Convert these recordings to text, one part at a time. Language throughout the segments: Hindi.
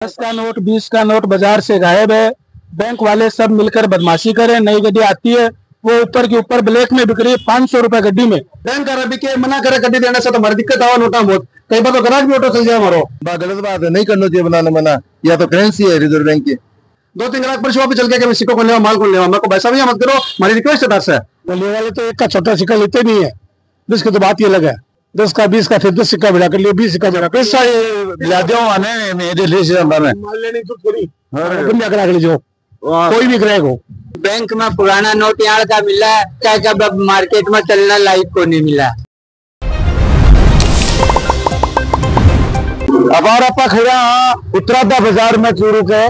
10 का नोट 20 का नोट बाजार से गायब है। बैंक वाले सब मिलकर बदमाशी करें। नई गड्डी आती है वो ऊपर के ऊपर ब्लैक में बिक रही है 500 रुपए गड्डी में। बैंक कर अभी के मना करे गड्डी देने से तो हमारी दिक्कत आवा नोटा बहुत। कई बार तो ग्राहक भी ऑटो चल जाए हमारो। गलत बात है, नहीं करना चाहिए बनाना मना। या तो करेंसी है रिजर्व बैंक की। 2-3 ग्राहक पर शॉप पे चल के सिक्कों को लेवा माल को लेवा मेरे को पैसा भी मत करो। हमारी रिक्वेस्ट है दस है ले वाले तो एक का छोटा सिक्का लेते नहीं है। जिसकी तो बात ये लगा 10 का 20 का फिर 10 सिक्का बढ़ा कर लिया 20 सिक्का बढ़ा पैसा मेरे माल लेने तो थोड़ी करा के लीजिए कोई भी ग्राहक हो। बैंक में पुराना नोट यहाँ का मिला क्या कब अब मार्केट में चलना लाइक को नहीं मिला। अब और आप खड़ा उत्तराधा बाजार में चूरू के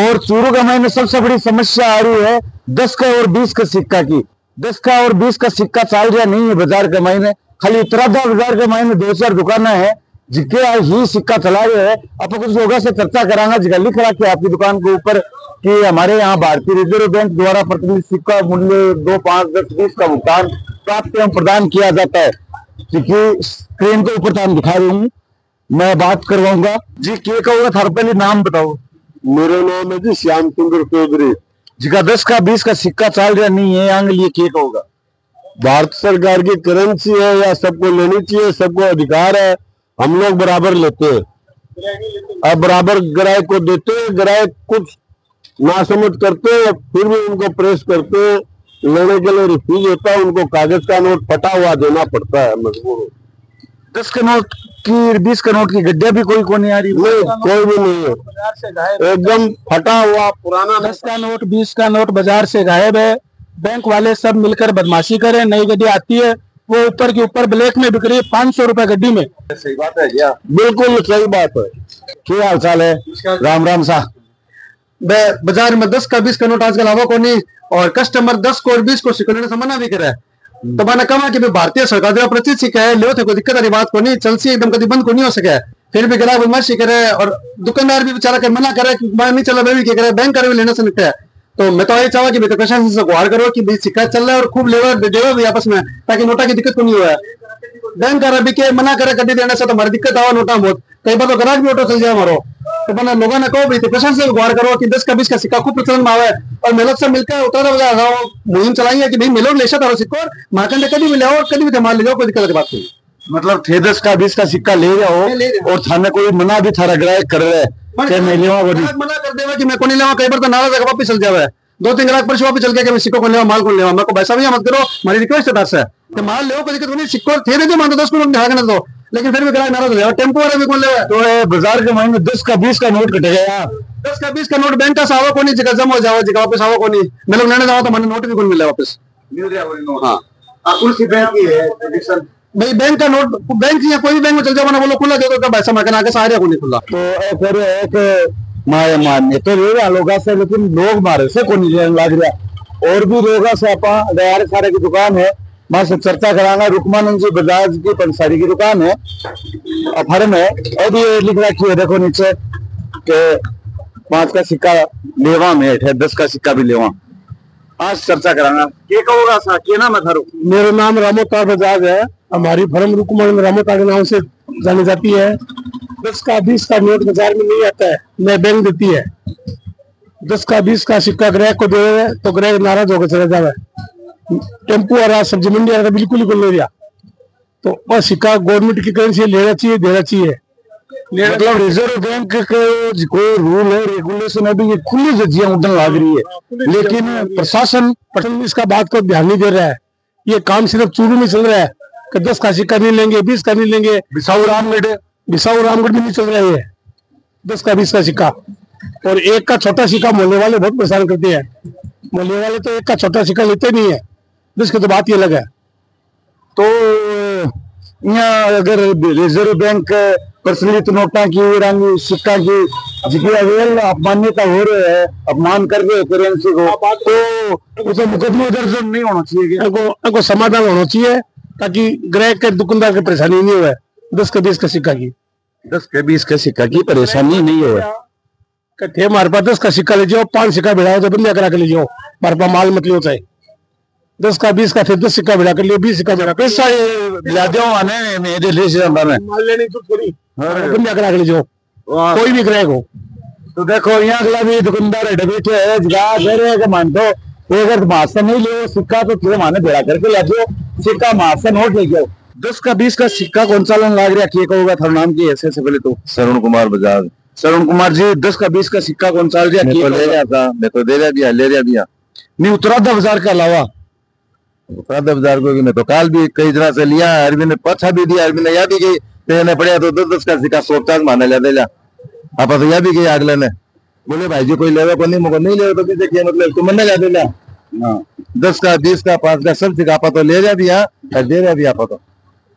और चूरू के महीने सबसे बड़ी समस्या आ रही है 10 का और 20 का सिक्का की। 10 का और 20 का सिक्का चल रहा नहीं है बाजार के महीने। खाली उत्तराधा बाजार के महीने 2-4 दुकानें हैं जिनके ही सिक्का चला रहे हैं। आप कुछ लोगों से चर्चा करांगा जिसका लिख रहा कि आपकी दुकान के ऊपर कि हमारे यहाँ भारतीय रिजर्व बैंक द्वारा प्रतिदिन सिक्का मूल्य 2, 5, 10, 20 का भुगतान प्राप्त एवं प्रदान किया जाता है। क्योंकि स्क्रीन के ऊपर तो दिखा रही हूँ, मैं बात करवाऊंगा जी। क्या कहोगे थार पहले नाम बताओ। मेरा नाम है जी श्याम सुंदर चौधरी। जिका 10 का 20 का सिक्का चल रहा नहीं है आगे लिए क्या कहोगा। भारत सरकार की करेंसी है या सबको लेनी चाहिए, सबको अधिकार है। हम लोग बराबर लेते हैं अब बराबर ग्राहक को देते हैं। ग्राहक कुछ नासमझ करते हैं फिर भी उनको प्रेस करते हैं, लेने के लिए रिफ्यूज होता है। उनको कागज का नोट फटा हुआ देना पड़ता है मजबूर। 10 का नोट की 20 का नोट की गड्ढिया भी कोई नहीं आ रही। नहीं कोई भी नहीं है, एकदम फटा हुआ पुराना। 10 का नोट 20 का नोट बाजार से गायब है। बैंक वाले सब मिलकर बदमाशी करें। नई गड्डी आती है वो ऊपर के ऊपर ब्लैक में बिक रही है 500 रुपए गड्डी में। सही बात है क्या? बिल्कुल सही बात है। क्या हाल चाल है? राम राम सा। बाजार में 10 का 20 का नोट आजकल हवा को नहीं और कस्टमर 10 को और 20 को सिक्का लेने से मना भी करे। तो मैंने कहा कि भारतीय सरकार द्वारा प्रचित सिक्का है लो थे कोई दिक्कत वाली बात को नहीं चल सी एकदम कभी बंद को नहीं हो सके। फिर भी ग्राहक बदमाशी करे और दुकानदार भी बेचारा कर मना करे कि मैं नहीं चला मैं भी क्या करे बैंक कर भी लेने से निकले। तो मैं तो ये चाहूंगा कि प्रशासन से गुहार करो कि भाई सिक्का चल रहा है और खूब लेवर देवे भी आपस में ताकि नोटा की दिक्कत को नहीं हुआ। बैंक कर अभी के मना करे गड्डी देने से तो हमारी दिक्कत आवा नोटा बहुत। कई बार तो ग्राहक भी ऑटो चल जाए हमारो। तो मैंने लोगों ने कहो भाई प्रशासन से गुहार करो कि 10 का 20 का सिक्का खूब प्रचलन में आवे और मेलों से मिलकर उत्तराधा मुहिम चलाई है कि भाई मेलों ले सकता सिक्को मार्केट कभी भी ले और कभी भी माल ले जाओ कोई दिक्कत की बात नहीं। मतलब थे 10 का 20 का सिक्का ले जाओ और थाने कोई मना भी थारा ग्राहक कर रहे हैं मना कर देवा कि मैं को नहीं लेवा। कई बार तो नाराज है वापिस चल जावे। 2-3 ग्राहक पर शॉप पे चल के सिक्कों को लेवा माल को लेवा मेरे को पैसा भी मत करो। हमारी रिक्वेस्ट है दस है तो माल ले कोई दिक्कत नहीं। सिक्को थे नहीं मानते 10 को ढाकने दो लेकिन फिर भी ग्राहक नाराज हो जाए। टेम्पो वाला भी कौन ले तो बाजार के महीने 10 का 20 का नोट कटेगा। 10 का 20 का नोट बैंक का सावा को नहीं जगह जम हो जाओ जगह वापस आवा को नहीं। मैं लोग लेने जाओ तो मैंने नोट भी कौन मिले वापस। भाई बैंक का नोट बैंक या कोई भी बैंक में चल जाओ मैंने बोलो खुला दे दो पैसा मैं आगे सारे को नहीं खुला। तो फिर एक मारने तो लोग से लेकिन लोग मारे से को नहीं लग रहा। और भी लोग से आप सारे की दुकान है मैं से चर्चा कराना। रुकमानंद जी बजाज की पंसारी की दुकान है अफर में। अब ये लिख रखी है देखो नीचे के 5 का सिक्का लेवा में है 10 का सिक्का भी लेवा। आज चर्चा कराना क्या कहोगा सा क्या नाम है थारो। मेरा नाम रामोतार बजाज है। हमारी फर्म रुकमानंद रामोतार के नाम से जानी जाती है। 10 का 20 का नोट बाजार में नहीं आता है मैं बैंक देती है। 10 का 20 का सिक्का ग्राहक को दे तो ग्राहक नाराज होकर चला जाए। टेम्पो आ रहा सब्जी मंडी आ रहा बिल्कुल ही ले दिया तो और सिक्का गवर्नमेंट की करेंसी लेना चाहिए देना चाहिए। मतलब रिजर्व बैंक के कोई रूल है रेगुलेशन है भी ये खुली जजियां उड़न लग रही है लेकिन प्रशासन इसका बात को ध्यान नहीं दे रहा है। ये काम सिर्फ चूरू में चल रहा है कि 10 का सिक्का नहीं लेंगे 20 का नहीं लेंगे। बिसाऊ रामगढ़ भी नहीं चल रहा है 10 का 20 का सिक्का। और एक का छोटा सिक्का मोहल्ले वाले बहुत परेशान करते हैं। मोहल्ले वाले तो एक का छोटा सिक्का लेते नहीं है। 10 की तो बात ये लगा है। तो यहाँ अगर रिजर्व बैंक प्रचलित नोटा की सिक्का की जिसकी अवेल अपमान्यता हो रही है अपमान कर रहे करेंसी को तो उसे मुकदमा दर्ज नहीं होना चाहिए। इनको समाधान होना चाहिए ताकि ग्राहक के दुकानदार की परेशानी नहीं हुआ। 10 के 20 का सिक्का की 10 के 20 के सिक्का की परेशानी नहीं हो थे हमारे पास 10 का सिक्का ले जाओ 5 सिक्का भिड़ाओ तो बंदिया करा के ले जाओ हमारे पास माल मत लो चाहे। 10 का 20 का फिर 10 सिक्का भिड़ा कर लिया 20 सिक्का भिड़ा पैसा माल लेने तो थोड़ी बंदिया करा के ले जाओ कोई भी ग्राहक हो। तो देखो यहाँ अगला भी दुकानदार है बैठे है जगह दे रहे हैं मान दो अगर मासा नहीं ले सिक्का तो तुझे माने बेड़ा करके ले जाओ सिक्का मासा नोट ले जाओ 10 का 20 का सिक्का कौन सा लाग रहा क्या होगा थारा नाम की ऐसे से पहले तो श्रवण कुमार बजाज। श्रवण कुमार जी 10 का 20 का सिक्का कौन सा ले रहा था, मैं तो दे रहा दिया, ले रहा दिया नहीं उत्तराधा बाजार के अलावा उत्तराधा बाजार को मैं तो काल भी कई तरह से लिया, अरबी ने पछा भी दिया, अरबी ने या भी गई तो पड़िया तो 10 का सिक्का 150 माना ले दिया आप तो या भी गई अगले ने बोले भाई जी कोई लेवे को नहीं मुझको नहीं लेवे तो किसे किया मतलब तुम मना ले दिया। हाँ 10 का 20 का 5 का सब सिक्का आप तो ले जा दिया और दे रहा दिया आप तो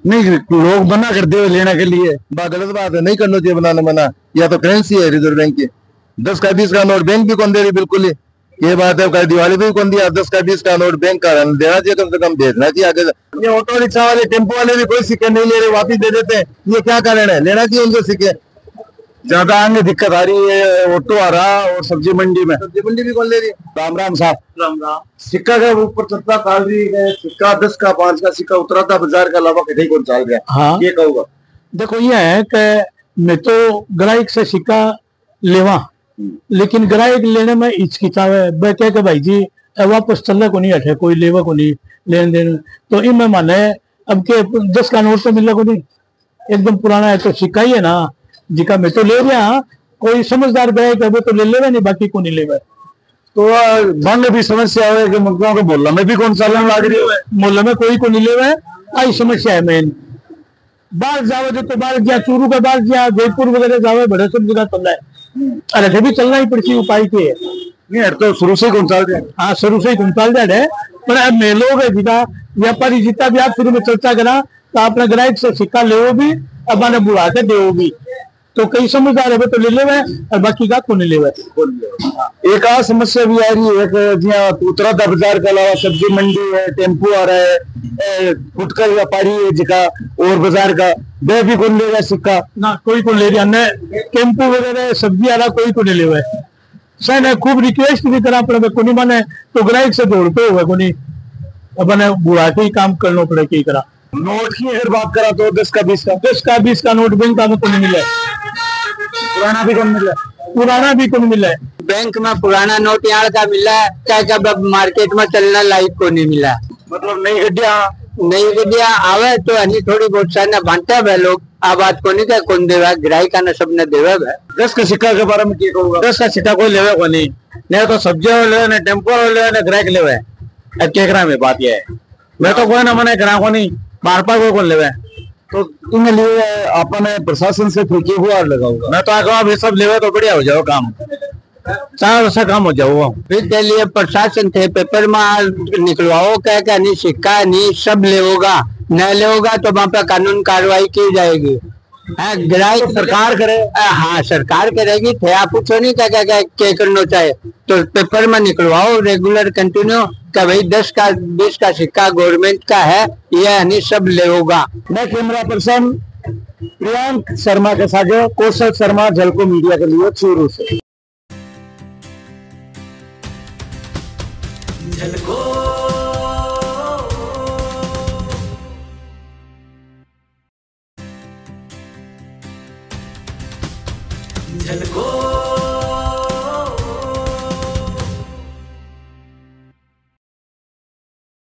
नहीं लोग मना करते हुए लेने के लिए बात गलत बात है, नहीं करना चाहिए बनाने मना, या तो करेंसी है रिजर्व बैंक की। 10 का 20 का नोट बैंक भी कौन दे रही बिल्कुल ही, ये बात है दिवाली भी कौन दिया 10 का 20 का नोट बैंक का देना चाहिए, कम से कम भेजना चाहिए आगे। ये ऑटो रिक्शा वाले टेम्पो वाले भी कोई सिक्के नहीं ले रहे, वापिस दे देते हैं, ये क्या कारण है, लेना चाहिए उनको सिक्के। ज्यादा आगे दिक्कत आ रही है ऑटो आ रहा और सब्जी मंडी में, सब्जी मंडी भी कौन ले रही है। राम राम साहब राम राम। सिक्का का ऊपर चलता काल रही है सिक्का 10 का 5 का सिक्का उत्तराधा बाजार के अलावा कहीं कौन चाल गया। हाँ ये कहूँगा देखो ये है कि मैं तो ग्राहक से सिक्का लेवा लेकिन ग्राहक लेने में हिचकिचाव है, वह कह के भाई जी वापस चलने को नहीं हटे कोई लेवा को नहीं लेन देन, तो इन में माने अब के 10 का नोट तो मिलने को नहीं एकदम पुराना है तो सिक्का ही है ना जिका मैं तो ले रहा, कोई समझदार ग्राहक है वो तो ले लेगा नहीं बाकी को नहीं लेगा। तो मन में भी समस्या है कि मुद्दों को मोहल्ला में भी कौन चालन लाग रही है, मोहल्ला में कोई को नहीं लेवा आई समस्या है मेन। बाहर जाओ जो तो बाहर गया चूरू के बाहर गया जयपुर वगैरह जाओ बड़े सब जगह चल रहा है, अरे भी चलना ही पड़ती उपाय के है नहीं तो शुरू से कौन चाल रहा है। हाँ शुरू से ही घुमताल जा रहे पर अब मेलोग है जितना व्यापारी जितना भी आप शुरू में चर्चा करा तो अपने ग्राहक से सिक्का ले भी अब मैंने बुला के दे भी तो कई समझदार है तो ले ले और बाकी का को नहीं ले। एक और समस्या भी आ रही है कि उत्तराधा बाजार के अलावा सब्जी मंडी है टेम्पो आ रहा है फुटका व्यापारी है जिका और बाजार का वह भी कौन लेगा सिक्का ना कोई को ले रहा टेम्पो वगैरह सब्जी आ रहा कोई को नहीं ले सर खूब रिक्वेस्ट भी करा पड़े को नहीं माने तो ग्राहक से दौड़ते हुए को नहीं अपने बुढ़ा के ही काम करना पड़े की करा। नोट की अगर बात करा तो 10 का 20 का नोट बैंक का को नहीं मिला पुराना भी कौन मिला है बैंक में पुराना नोट यहाँ का मिला है क्या क्या मार्केट में चलना लायक को नहीं मिला, मतलब नई गड्डिया आवे तो अन्य थोड़ी बहुत सारे बांटते है लोग आ बात को नहीं क्या कौन देवा ग्राहक का सब ने देवे है। 10 का सिक्का के बारे में क्या कहूँगा 10 का सिक्का कोई लेवे को नहीं तो सब्जी ले न टेम्पो ले न ग्राहक लेवे अब क्या करा में बात यह है मैं तो कोई ना मना करा को नहीं बार बार कोई कौन लेवे तो तुम्हें लिए अपने प्रशासन से फिर क्यों गुहार लगाऊंगा मैं तो आगे सब लेवे तो बढ़िया हो जाओ काम 4 वर्ष काम हो जाओ फिर के लिए प्रशासन थे पेपर में निकलवाओ क्या क्या नहीं सिक्का नहीं सब लेगा न लेगा तो वहाँ पे कानून कार्रवाई की जाएगी। ग्राहक सरकार करे हाँ सरकार करेगी थे आप पूछो नहीं क्या क्या क्या करना चाहे तो पेपर में निकलवाओ रेगुलर कंटिन्यू क्या भाई 10 का 20 का सिक्का गवर्नमेंट का है यह नहीं सब लेगा। मैं कैमरा पर्सन प्रियांक शर्मा के साथ कौशल शर्मा झलको मीडिया के लिए चूरू से। झलको